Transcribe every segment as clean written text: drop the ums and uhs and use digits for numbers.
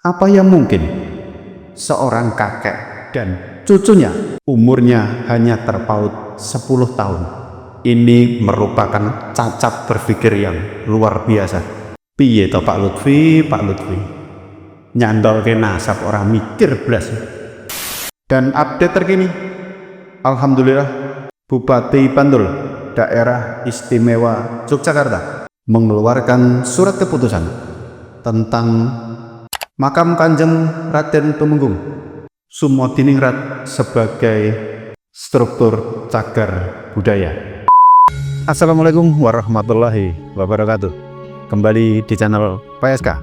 Apa yang mungkin seorang kakek dan cucunya umurnya hanya terpaut 10 tahun? Ini merupakan cacat berpikir yang luar biasa. Piye to Pak Lutfi, nyandol ke nasab orang mikir blas. Dan update terkini, alhamdulillah Bupati Bantul Daerah Istimewa Yogyakarta mengeluarkan surat keputusan tentang makam Kanjeng Raden Tumenggung Sumodiningrat sebagai struktur cagar budaya. Assalamualaikum warahmatullahi wabarakatuh. Kembali di channel PSK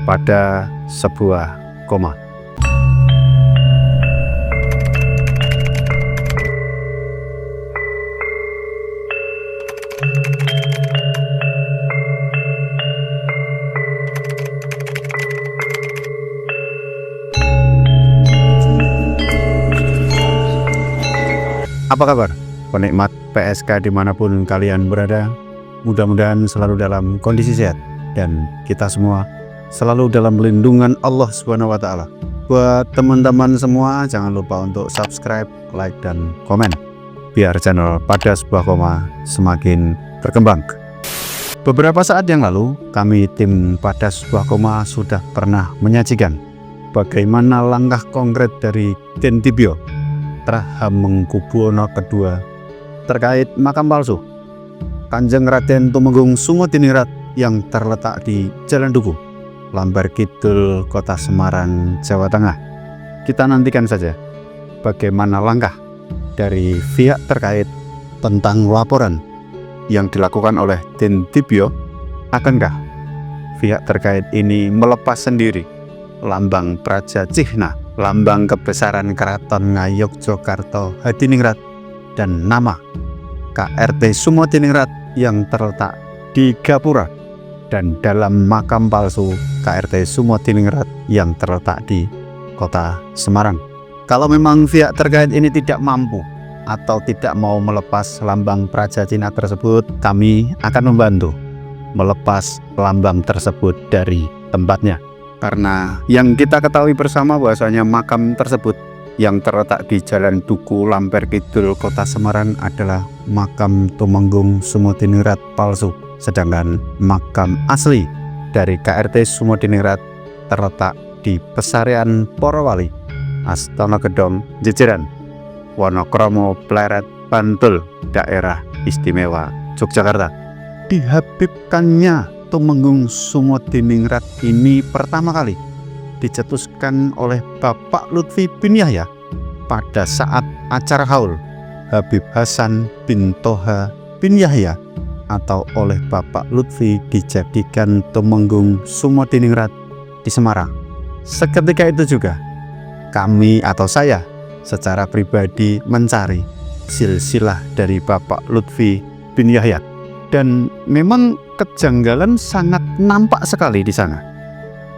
pada sebuah koma. Apa kabar penikmat PSK dimanapun kalian berada? Mudah-mudahan selalu dalam kondisi sehat dan kita semua selalu dalam lindungan Allah SWT. Buat teman-teman semua, jangan lupa untuk subscribe, like, dan komen biar channel pada sebuah koma semakin berkembang. Beberapa saat yang lalu, kami tim pada sebuah koma sudah pernah menyajikan bagaimana langkah konkret dari Den Tibio Trahamengkubuwono II terkait makam palsu Kanjeng Raden Tumenggung Sumodiningrat yang terletak di Jalan Duku, Lambar Kidul, Kota Semarang, Jawa Tengah. Kita nantikan saja bagaimana langkah dari pihak terkait tentang laporan yang dilakukan oleh Den Tibio. Akankah pihak terkait ini melepas sendiri lambang Praja Cihna, lambang kebesaran Keraton Ngayogyakarta Hadiningrat, dan nama KRT Sumodiningrat yang terletak di Gapura, dan dalam makam palsu KRT Sumodiningrat yang terletak di Kota Semarang. Kalau memang pihak terkait ini tidak mampu atau tidak mau melepas lambang Praja Cina tersebut, kami akan membantu melepas lambang tersebut dari tempatnya. Karena yang kita ketahui bersama bahwasanya makam tersebut yang terletak di Jalan Duku, Lambar Kidul, Kota Semarang adalah makam Tumenggung Sumodiningrat palsu. Sedangkan makam asli dari KRT Sumodiningrat terletak di Pesarian Porowali, Astana Gedong, Jejeran, Wonokromo, Pleret, Bantul, Daerah Istimewa Yogyakarta. Dihabibkannya Tumenggung Sumodiningrat ini pertama kali dicetuskan oleh Bapak Lutfi bin Yahya pada saat acara haul Habib Hasan bin Toha bin Yahya, atau oleh Bapak Lutfi dijadikan Tumenggung Sumodiningrat di Semarang. Seketika itu juga kami atau saya secara pribadi mencari silsilah dari Bapak Lutfi bin Yahya, dan memang kejanggalan sangat nampak sekali di sana.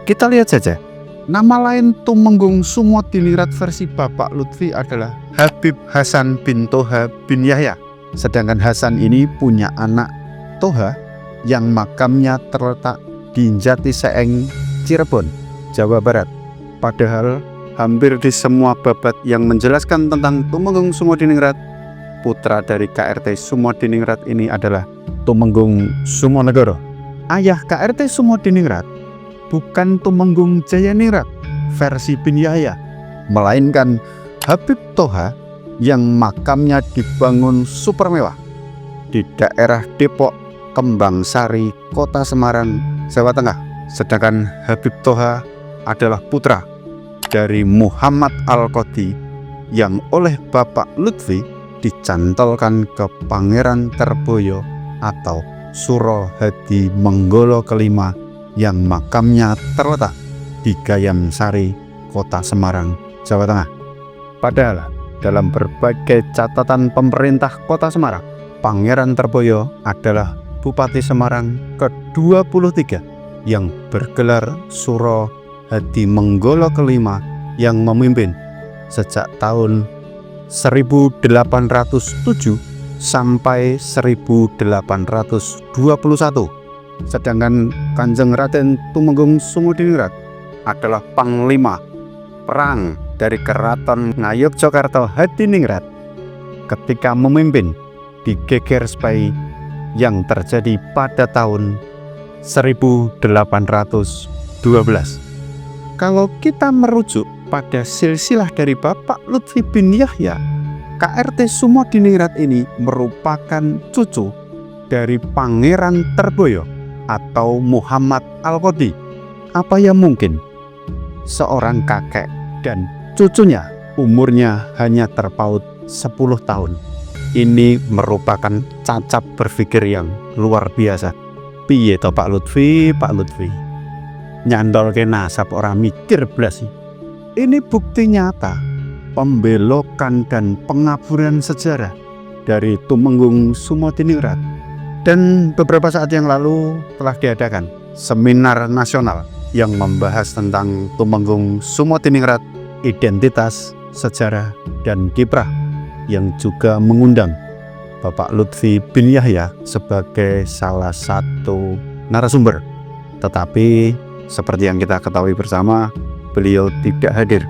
Kita lihat saja. Nama lain Tumenggung Sumodiningrat versi Bapak Lutfi adalah Habib Hasan bin Toha bin Yahya. Sedangkan Hasan ini punya anak Toha yang makamnya terletak di Jati Seeng, Cirebon, Jawa Barat. Padahal hampir di semua babat yang menjelaskan tentang Tumenggung Sumodiningrat, putra dari KRT Sumodiningrat ini adalah Tumenggung Sumonegoro. Ayah KRT Sumodiningrat bukan Tumenggung Jayaningrat versi bin Yahya, melainkan Habib Toha yang makamnya dibangun super mewah di daerah Depok, Kembang Sari, Kota Semarang, Jawa Tengah. Sedangkan Habib Toha adalah putra dari Muhammad Al-Qadi yang oleh Bapak Lutfi dicantolkan ke Pangeran Terboyo atau Suro Hadi Menggolo kelima yang makamnya terletak di Gayam Sari, Kota Semarang, Jawa Tengah. Padahal dalam berbagai catatan pemerintah Kota Semarang, Pangeran Terboyo adalah Bupati Semarang ke-23 yang bergelar Suro Hadi Menggolo kelima yang memimpin sejak tahun 1807 sampai 1821. Sedangkan Kanjeng Raden Tumenggung Sumodiningrat adalah panglima perang dari Keraton Ngayogyakarta Hadiningrat ketika memimpin di Geger Spai yang terjadi pada tahun 1812. Kalau kita merujuk pada silsilah dari Bapak Lutfi bin Yahya, KRT Sumodiningrat ini merupakan cucu dari Pangeran Terboyo atau Muhammad Al-Qadi. Apa yang mungkin seorang kakek dan cucunya umurnya hanya terpaut 10 tahun. Ini merupakan cacat berpikir yang luar biasa. Piye to Pak Lutfi, nyandol ke nasab orang mikir belas. Ini bukti nyata pembelokan dan pengaburan sejarah dari Tumenggung Sumodiningrat. Dan beberapa saat yang lalu telah diadakan seminar nasional yang membahas tentang Tumenggung Sumodiningrat, identitas, sejarah, dan kiprah, yang juga mengundang Bapak Lutfi bin Yahya sebagai salah satu narasumber. Tetapi seperti yang kita ketahui bersama, beliau tidak hadir.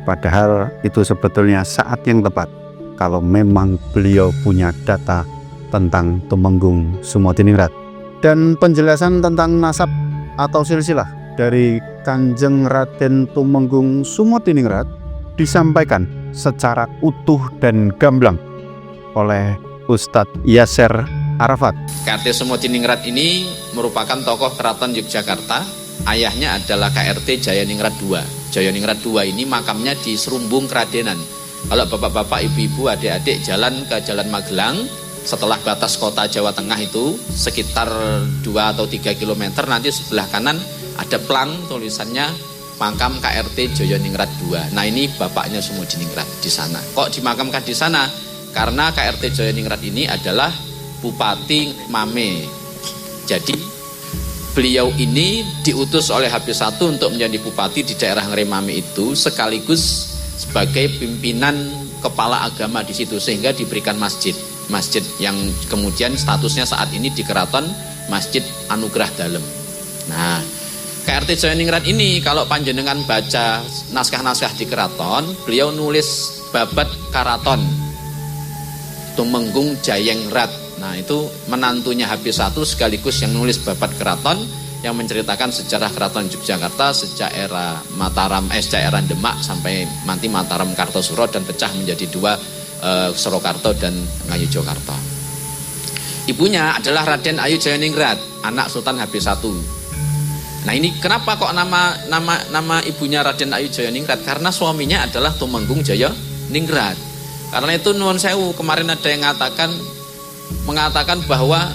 Padahal itu sebetulnya saat yang tepat kalau memang beliau punya data tentang Tumenggung Sumodiningrat. Dan penjelasan tentang nasab atau silsilah dari Kanjeng Raden Tumenggung Sumodiningrat disampaikan secara utuh dan gamblang oleh Ustadz Yasser Arafat. KRT Sumodiningrat ini merupakan tokoh keraton Yogyakarta. Ayahnya adalah KRT Jayaningrat II. Jayaningrat II ini makamnya di Serumbung Kradenan. Kalau bapak-bapak, ibu-ibu, adik-adik jalan ke Jalan Magelang, setelah batas kota Jawa Tengah itu sekitar 2 atau 3 km, nanti sebelah kanan ada plang tulisannya makam KRT Jayaningrat II. Nah, ini bapaknya Sumodiningrat di sana. Kok dimakamkan di sana? Karena KRT Jayaningrat ini adalah Bupati Mame. Jadi beliau ini diutus oleh HP1 untuk menjadi bupati di daerah Ngremame itu, sekaligus sebagai pimpinan kepala agama di situ, sehingga diberikan masjid yang kemudian statusnya saat ini di Keraton Masjid Anugrah Dalem. Nah, KRT Jayaningrat ini kalau panjenengan baca naskah-naskah di keraton, beliau nulis babat karaton Tumenggung Jayengrat. Nah, itu menantunya HP1 sekaligus yang nulis babat keraton yang menceritakan sejarah keraton Yogyakarta sejak era era Demak sampai nanti Mataram Kartosuro dan pecah menjadi 2, Surakarta dan Ngayogyakarta. Ibunya adalah Raden Ayu Jayaningrat, anak Sultan HP1. Nah, ini kenapa kok nama ibunya Raden Ayu Jayaningrat? Karena suaminya adalah Tumenggung Jayaningrat. Karena itu nuwun sewu, kemarin ada yang mengatakan bahwa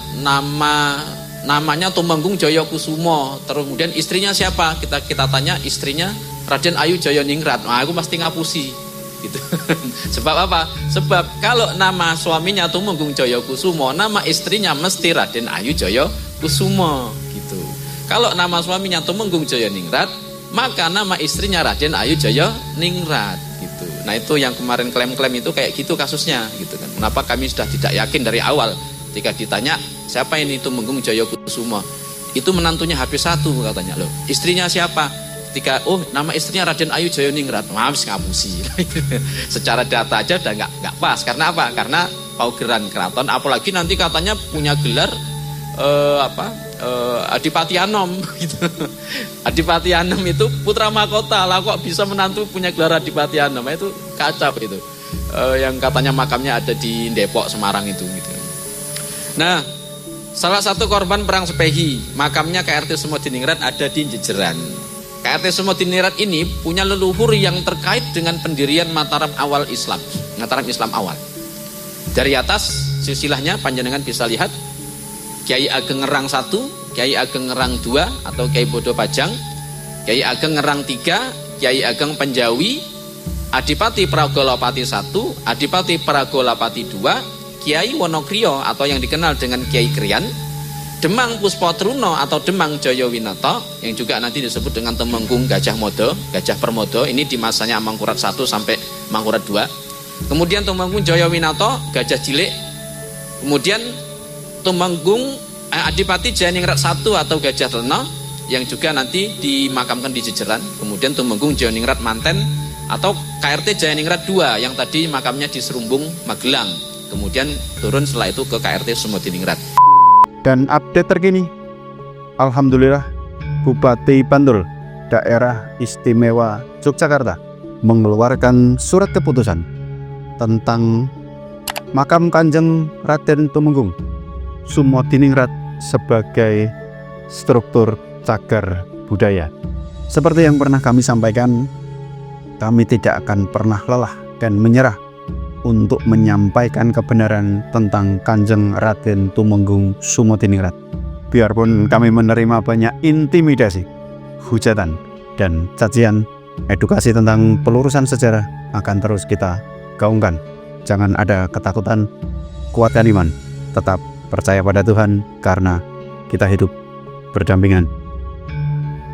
namanya Tumenggung Jayakusumo. Kemudian istrinya siapa? Kita tanya istrinya Raden Ayu Jayaningrat. Nah, aku pasti ngapusi gitu. Sebab apa? Sebab kalau nama suaminya Tumenggung Jayakusumo, nama istrinya mesti Raden Ayu Jayakusumo gitu. Kalau nama suaminya Tumenggung Jayaningrat, maka nama istrinya Raden Ayu Jayaningrat gitu. Nah, itu yang kemarin klaim-klaim itu kayak gitu kasusnya gitu kan. Kenapa kami sudah tidak yakin dari awal ketika ditanya siapa ini Tumenggung Jayakusumo? Itu menantunya HP1 katanya. Loh, istrinya siapa? Ketika nama istrinya Raden Ayu Jayaningrat, maaf ngapusi. Secara data aja udah nggak pas. Karena apa? Karena paugeran keraton, apalagi nanti katanya punya gelar Adipati Anom gitu. Adipati Anom itu putra mahkota lah, kok bisa menantu punya gelar Adipati Anom? Itu kacau itu. Yang katanya makamnya ada di Depok, Semarang itu gitu. Nah, salah satu korban perang Sepehi, makamnya KRT Sumodiningrat ada di Jejeran. KRT Sumodiningrat ini punya leluhur yang terkait dengan pendirian Mataram awal Islam, Mataram Islam awal. Dari atas silsilahnya panjenengan bisa lihat Kiai Ageng Ngerang 1, Kiai Ageng Ngerang 2 atau Kiai Bodo Pajang, Kiai Ageng Ngerang 3, Kiai Ageng Penjawi, Adipati Pragolapati 1, Adipati Pragolapati 2, Kiai Wonokrio atau yang dikenal dengan Kiai Krian, Demang Puspotruno atau Demang Jayawinata yang juga nanti disebut dengan Tumenggung Gajah Modo, Gajah Permodo, ini di masanya Mangkurat 1 sampai Mangkurat 2. Kemudian Tumenggung Jayawinata, Gajah Cilik. Kemudian Tumenggung Adipati Jayaningrat 1 atau Gajah Telna, yang juga nanti dimakamkan di Jejeran, kemudian Tumenggung Jayaningrat Manten, atau KRT Jayaningrat 2 yang tadi makamnya di Serumbung Magelang, kemudian turun setelah itu ke KRT Sumodiningrat. Dan update terkini, alhamdulillah Bupati Bantul Daerah Istimewa Yogyakarta mengeluarkan surat keputusan tentang makam Kanjeng Raden Tumenggung Sumodiningrat sebagai struktur cagar budaya. Seperti yang pernah kami sampaikan, kami tidak akan pernah lelah dan menyerah untuk menyampaikan kebenaran tentang Kanjeng Raden Tumenggung Sumodiningrat. Biarpun kami menerima banyak intimidasi, hujatan, dan cacian, edukasi tentang pelurusan sejarah akan terus kita gaungkan. Jangan ada ketakutan, kuatkan iman, tetap percaya pada Tuhan karena kita hidup berdampingan